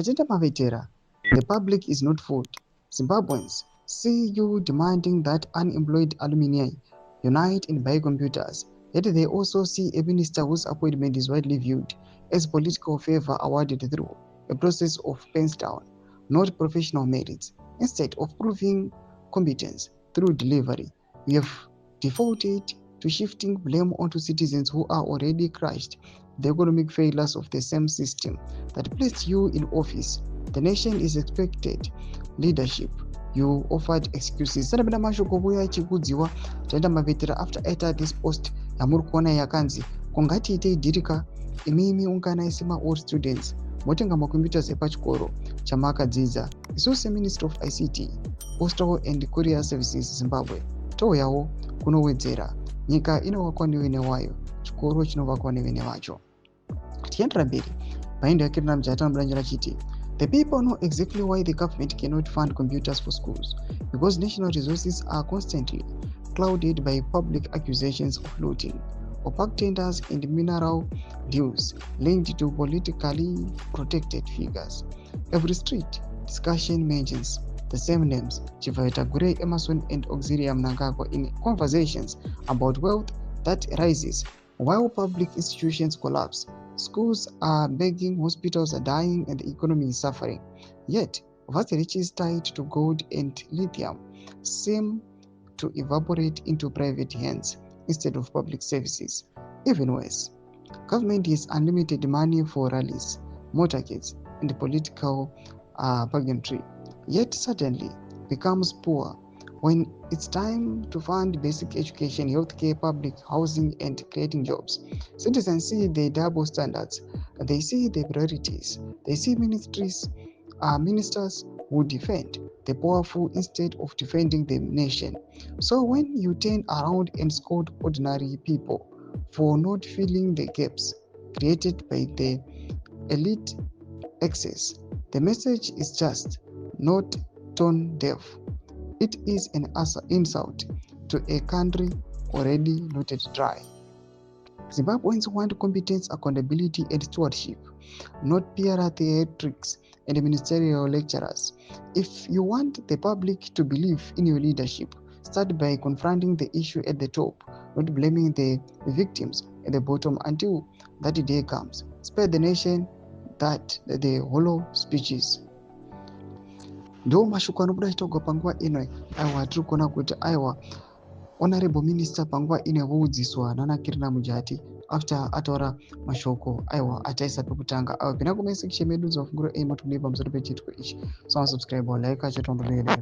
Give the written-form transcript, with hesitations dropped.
TateMavetera, the public is not fooled. Zimbabweans see you demanding that unemployed alumni unite and buy computers, yet they also see a minister whose appointment is widely viewed as political favor awarded through a process of pens down, not professional merits. Instead of proving competence through delivery, we have defaulted to shifting blame onto citizens who are already crushed the economic failures of the same system that placed you in office. The nation is expected leadership. You offered excuses. Sanapenda mashoko buya chikudziwa TateMavetera after I this post yamuri kuona yakanzi kungatiitei dhirika imimi unganaisema all students motenga macomputers epachikoro chamakadzidza. Isusu Minister of ICT, Postal and Courier Services Zimbabwe touyawo kunowedzera. Nyika inovakwa nevene wayo, chikoro chinovakwa nevene vacho. Tiendera mberi paendo yake tinamujata mudanjira chiti the people know exactly why the government cannot fund computers for schools, because national resources are constantly clouded by public accusations of looting, opaque tenders and mineral deals linked to politically protected figures. Every street discussion mentions the same names, ZVAITWA, Emerson and Auxilia Mnangagwa, in conversations about wealth that rises while public institutions collapse. Schools are begging, hospitals are dying, and the economy is suffering. Yet, vast riches tied to gold and lithium seem to evaporate into private hands instead of public services. Even worse, government has unlimited money for rallies, motorcades, and political pageantry, yet suddenly becomes poor when it's time to fund basic education, healthcare, public housing, and creating jobs. Citizens see the double standards. They see the priorities. They see ministers who defend the powerful instead of defending the nation. So when you turn around and scold ordinary people for not filling the gaps created by the elite excess, the message is just not tone deaf. It is an insult to a country already looted dry. Zimbabweans want competence, accountability, and stewardship, not PR theatrics and ministerial lecturers. If you want the public to believe in your leadership, start by confronting the issue at the top, not blaming the victims at the bottom until that day comes. Spare the nation that the hollow speeches. Ndo mashoko anobuda chitogwa panguva ino aiwa tiri kuona kuti aiwa honorable minister panguva ino voudziswa nana Kirina Mujati after ataura mashoko aiwa ataisa pekutanga aiwa pina kumasection medu dzavafunguro aimatokunei pamusoro pechitiko ichi. So subscribe, like, achatomboleera.